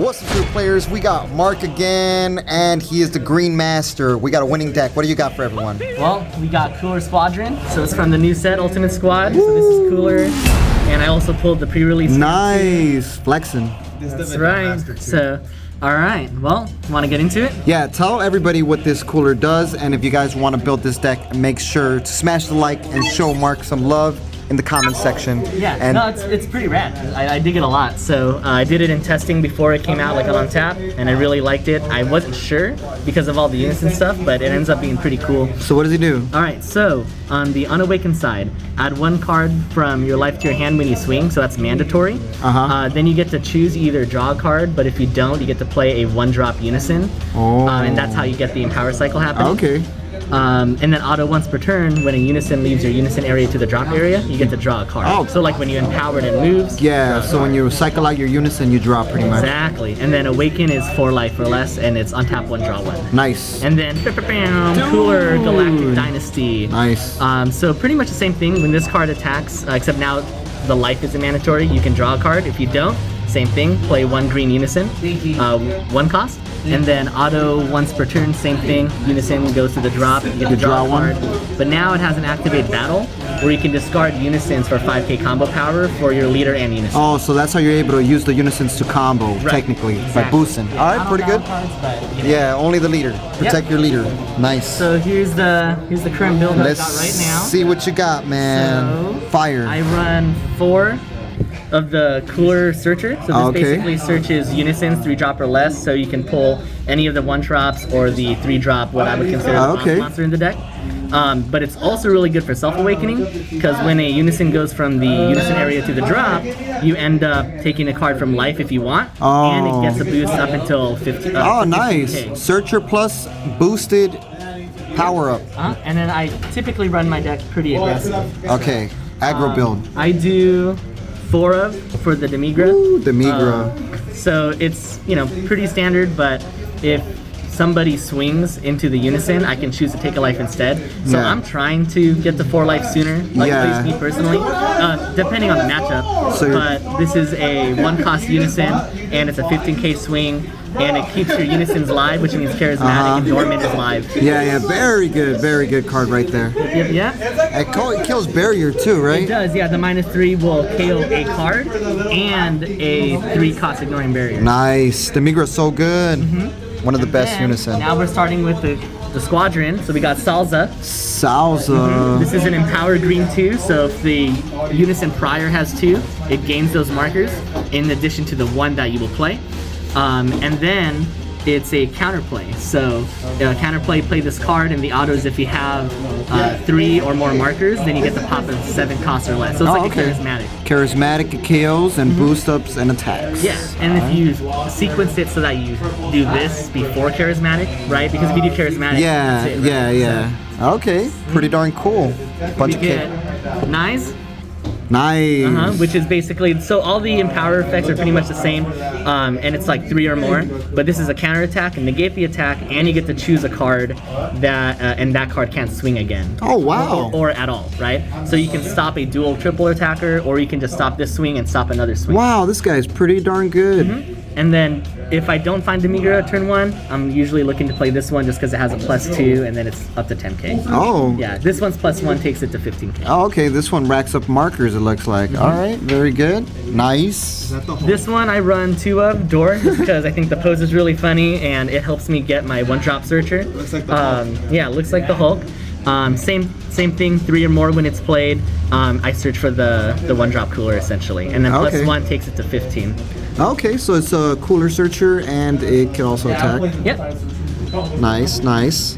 What's up, Supah players? We got Mark again, and he is the Green Master. We got a winning deck. What do you got for everyone? Well, we got Cooler Squadron, so it's from the new set, Ultimate Squad. So this is Cooler, and I also pulled the pre-release. Nice, flexing. That's right. So, all right. Well, want to get into it? Yeah, tell everybody what this cooler does, and if you guys want to build this deck, make sure to smash the like and show Mark some love in the comment section. Yeah, and no, it's pretty rad. I dig it a lot. So I did it in testing before it came out, like on tap, and I really liked it. I wasn't sure because of all the unison stuff, but it ends up being pretty cool. So what does he do? All right, so on the Unawakened side, add one card from your life to your hand when you swing, so that's mandatory. Then you get to choose either draw a card, but if you don't, you get to play a one-drop unison. And that's how you get the Empower cycle happening. Okay. And then auto once per turn, when a unison leaves your unison area to the drop area, you get to draw a card. Oh. So like when you empower it and moves. Yeah, so when you cycle out your unison, you draw pretty much. Exactly. And then Awaken is 4 life or less, and it's untap 1, draw 1. Nice. And then Cooler Galactic Dynasty. Nice. So pretty much the same thing. When this card attacks, except now the life isn't mandatory, you can draw a card. If you don't, same thing, play 1 green unison, 1 cost. And then auto once per turn, same thing. Unison goes to the drop, you get to draw a card. But now it has an activate battle where you can discard unisons for 5k combo power for your leader and unison. Oh, so that's how you're able to use the unisons to combo, technically, by boosting. All right, pretty good. Cards, but, you know. Yeah, only the leader. Protect your leader. Nice. So here's the current build I've got right now. See what you got, man. So, Fire. I run 4 of the Cooler Searcher. So this basically searches unisons 3-drop or less, so you can pull any of the 1-drops or the 3-drop, what I would consider the boss monster in the deck. But it's also really good for self-awakening, because when a unison goes from the unison area to the drop, you end up taking a card from life if you want, and it gets a boost up until 50. Nice. 15K. Searcher plus boosted power up. And then I typically run my deck pretty aggressive. Okay, aggro build. I do 4 of for the Demigra. Ooh, Demigra. So it's, you know, pretty standard, but if somebody swings into the unison, I can choose to take a life instead. So I'm trying to get to 4 life sooner, like at least me personally, depending on the matchup. So but this is a 1-cost unison, and it's a 15k swing, and it keeps your unisons live, which means charismatic and dormant is live. Yeah, very good card right there. Yeah. It kills barrier too, right? It does, yeah. The -3 will KO a card and a 3-cost ignoring barrier. Nice. Demigra's so good. One of the best unison. Now we're starting with the squadron. So we got Salza. This is an empowered green 2, so if the unison prior has 2, it gains those markers in addition to the 1 that you will play. And then it's a counterplay. So counterplay, play this card, and the autos, if you have 3 or more markers, then you get to pop a 7 cost or less. So it's like a charismatic. Charismatic KOs and boost ups and attacks. Yeah, and if you sequence it so that you do this before charismatic, right? Because if you do charismatic, that's it, right? Okay, pretty darn cool. Bunch of get Nice. Nice. Which is basically, so all the empower effects are pretty much the same, and it's like 3 or more, but this is a counter attack and negate the attack, and you get to choose a card that, and that card can't swing again. Oh, wow. Or at all, right? So you can stop a dual triple attacker, or you can just stop this swing and stop another swing. Wow, this guy's pretty darn good. And then if I don't find Demigra turn 1, I'm usually looking to play this one just because it has a +2, and then it's up to 10k. Oh. Yeah, this one's +1 takes it to 15k. Oh, okay, this one racks up markers, it looks like. All right, very good. Nice. This one I run 2 of, Door, because I think the pose is really funny, and it helps me get my 1-drop Searcher. Looks like the Hulk. Yeah, it looks like the Hulk. Same thing, 3 or more when it's played. I search for the 1-drop Cooler, essentially. And then +1 takes it to 15. Okay, so it's a Cooler Searcher, and it can also attack. Yep. Nice, nice.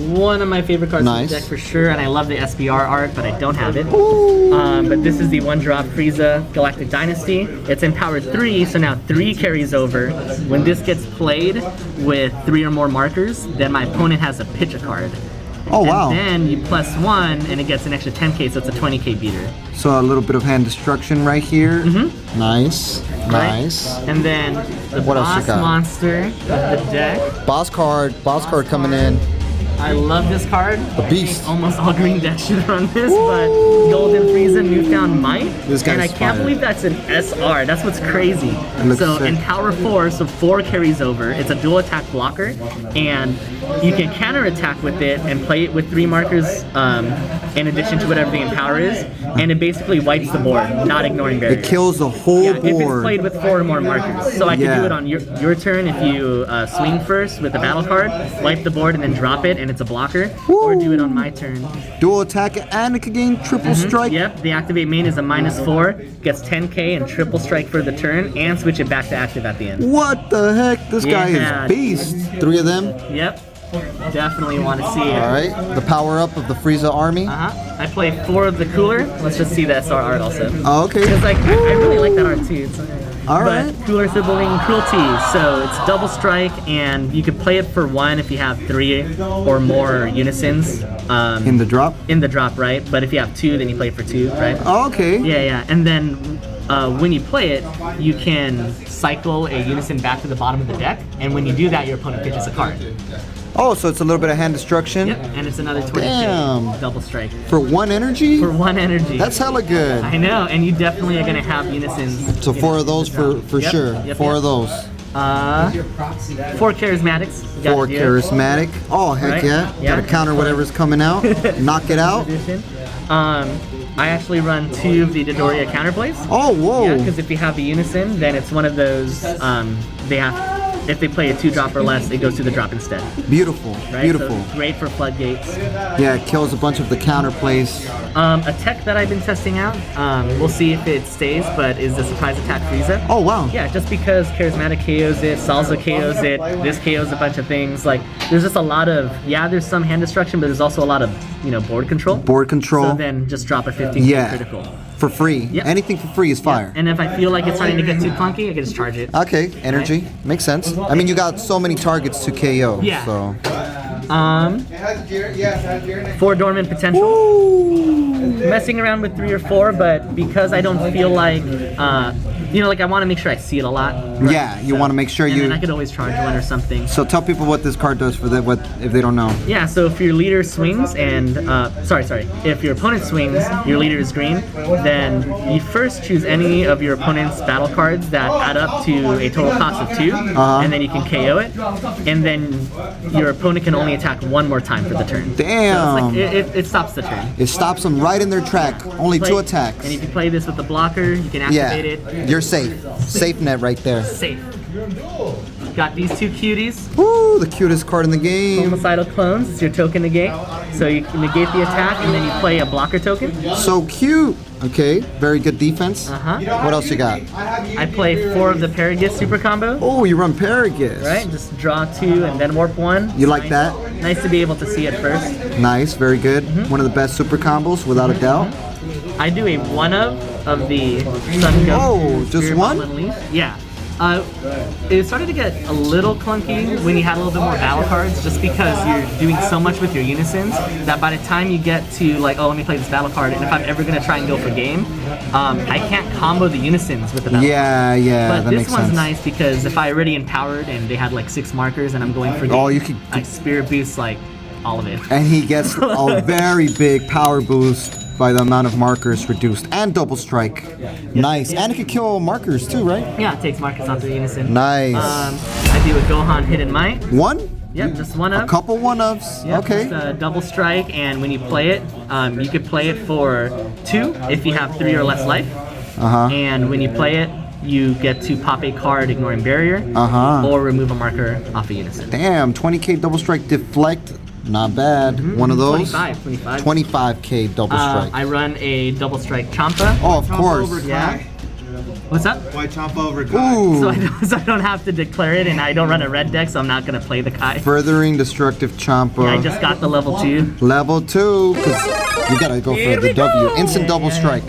One of my favorite cards in the deck for sure, and I love the SBR art, but I don't have it. But this is the 1-drop Frieza Galactic Dynasty. It's empowered 3, so now 3 carries over. When this gets played with 3 or more markers, then my opponent has to pitch a card. Oh, wow. And then you +1, and it gets an extra 10k, so it's a 20k beater. So a little bit of hand destruction right here. Nice, nice. And then the boss monster of the deck. Boss card coming in. I love this card. The beast. Almost all green decks should run this, but Golden Frieza Newfound Might. And I can't believe that's an SR. That's what's crazy. So in Power 4, so 4 carries over. It's a dual attack blocker, and you can counter attack with it and play it with 3 markers in addition to whatever the Empower is, and it basically wipes the board, not ignoring barriers. It kills the whole board. If it's played with 4 or more markers. So I can do it on your turn if you swing first with a battle card, wipe the board, and then drop it, and it's a blocker. Woo. Or do it on my turn. Dual attack, and it can gain triple strike. Yep, the activate main is a -4, gets 10k and triple strike for the turn, and switch it back to active at the end. What the heck? This guy is beast. 3 of them? Yep. Definitely want to see it. Alright, the power up of the Frieza army. I play 4 of the cooler. Let's just see the SR art also. Oh, okay. Because like, I really like that art too. Alright. But cooler sibling cruelty. So it's double strike, and you could play it for 1 if you have 3 or more unisons. In the drop? In the drop, right? But if you have 2, then you play it for 2, right? Oh, okay. Yeah. And then when you play it, you can cycle a unison back to the bottom of the deck, and when you do that, your opponent pitches a card. Oh, so it's a little bit of hand destruction? Yep, and it's another 20k. Damn. Double strike. For 1 energy? For 1 energy. That's hella good. I know, and you definitely are going to have unisons. So 4 of those for sure. 4 of those. 4 charismatics. 4 charismatic. Oh, heck yeah. Gotta counter whatever's coming out. Knock it out. I actually run 2 of the Dodoria counterplays. Oh, whoa. Yeah, because if you have the unison, then it's one of those, if they play a 2-drop or less, it goes to the drop instead. Beautiful, right? beautiful. So great for floodgates. Yeah, it kills a bunch of the counter plays. A tech that I've been testing out, we'll see if it stays, but is the surprise attack Frieza. Oh, wow. Yeah, just because charismatic KOs it, Salsa KOs it, this KOs a bunch of things. Like, there's just a lot of, there's some hand destruction, but there's also a lot of, board control. Board control. So then just drop a 15 critical. For free. Yep. Anything for free is fire. And if I feel like it's starting to get too clunky, I can just charge it. Okay, energy. Right. Makes sense. I mean, you got so many targets to KO. Yeah. So. 4 dormant potential. Woo. Messing around with 3 or 4, but because I don't feel like, I want to make sure I see it a lot. Right? Yeah, you want to make sure and I could always charge 1 or something. So tell people what this card does for them, if they don't know. Yeah, so if your leader swings and, if your opponent swings, your leader is green, then you first choose any of your opponent's battle cards that add up to a total cost of 2, and then you can KO it, and then your opponent can only attack 1 more time for the turn. Damn! So it's like, it stops the turn. It stops them right in their track. Only 2 attacks. And if you play this with the blocker, you can activate it. You're safe. Safe net right there. Safe. Got these 2 cuties. Woo, the cutest card in the game. Homicidal clones. It's your token negate. So you can negate the attack, and then you play a blocker token. So cute. Okay, very good defense. What else you got? I play 4 of the Paragus super combo. Oh, you run Paragus. Right, just draw 2 and then warp 1. You like that? Nice to be able to see it first. Nice, very good. One of the best super combos, without a doubt. I do a 1 of the Sun Ghost. Oh, just 1? Yeah. It started to get a little clunky when you had a little bit more battle cards, just because you're doing so much with your unisons that by the time you get to like, oh, let me play this battle card, and if I'm ever going to try and go for game, I can't combo the unisons with the battle card. But this one's nice because if I already empowered and they had like 6 markers and I'm going for game, I spirit boost like all of it. And he gets a very big power boost by the amount of markers reduced, and double strike. Nice. And it can kill markers too, right? Yeah, it takes markers off the unison. Nice. I do a Gohan Hidden Might. 1? Yep, just 1 up. A couple 1-ups. Yep, okay. Just a double strike, and when you play it, you could play it for 2 if you have 3 or less life. And when you play it, you get to pop a card ignoring barrier, or remove a marker off a unison. Damn, 20k double strike deflect. Not bad. One of those. 25k double strike. I run a double strike Champa. Oh, of course. Yeah. What's up? Why Champa over Kai? So I don't have to declare it, and I don't run a red deck, so I'm not going to play the Kai. Furthering destructive Champa. Yeah, I just got the level 2. Level 2, because you got to go for the W. Instant double strike.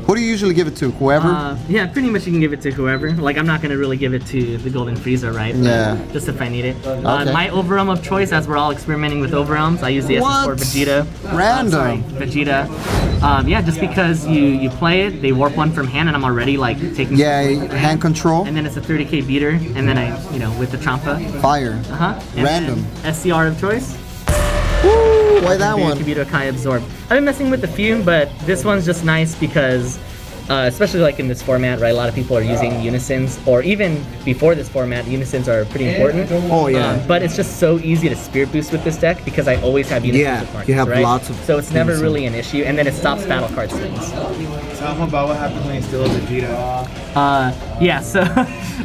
Who do you usually give it to? Whoever? Yeah, pretty much you can give it to whoever. Like, I'm not going to really give it to the Golden Frieza, right? Yeah. Just if I need it. My overrealm of choice, as we're all experimenting with overrealms, I use the SS4 Vegeta. Random. Vegeta. Yeah, just because you play it, they warp 1 from hand, and I'm already, like, taking... Yeah, hand control. And then it's a 30k beater, and then I, with the Champa. Fire. Random. SCR of choice. Woo, why that one? Kabuto Kai Absorb. I've been messing with a few, but this one's just nice because, especially like in this format, right? A lot of people are using unisons, or even before this format, unisons are pretty important. Oh yeah. But it's just so easy to spear boost with this deck because I always have unisons with markers, you have right? lots of. So it's never really an issue, and then it stops battle card swings. Tell them about what happens when you steal a Vegeta. Yeah, so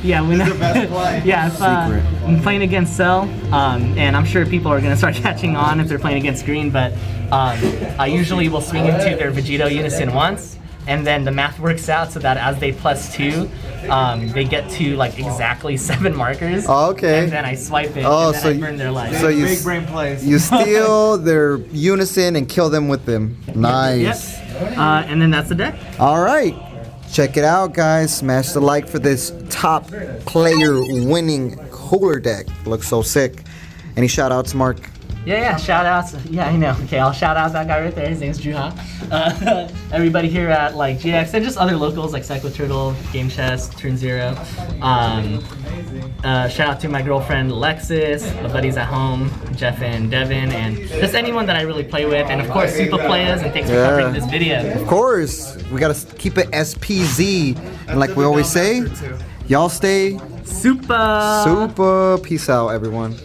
yeah, when if I'm playing against Cell, and I'm sure people are gonna start catching on if they're playing against Green, but I usually will swing into their Vegito unison once, and then the math works out so that as they +2, they get to like exactly 7 markers. Oh, okay. And then I swipe it, oh, and then so I burn their life. So you big brain plays. You steal their unison and kill them with them. Nice. Yep. And then that's the deck. All right. Check it out, guys. Smash the like for this top player winning cooler deck. Looks so sick. Any shout outs, Mark? Yeah, shout outs. Yeah, I know. Okay, I'll shout out that guy right there. His name's Juha. Everybody here at like GX and just other locals like Psycho Turtle, Game Chest, Turn Zero. Shout out to my girlfriend Alexis, my buddies at home, Jeff and Devin, and just anyone that I really play with. And of course, Supah Playaz, and thanks for covering this video. Of course. We gotta keep it SPZ. And like we always say, y'all stay Supah. Supah. Peace out, everyone.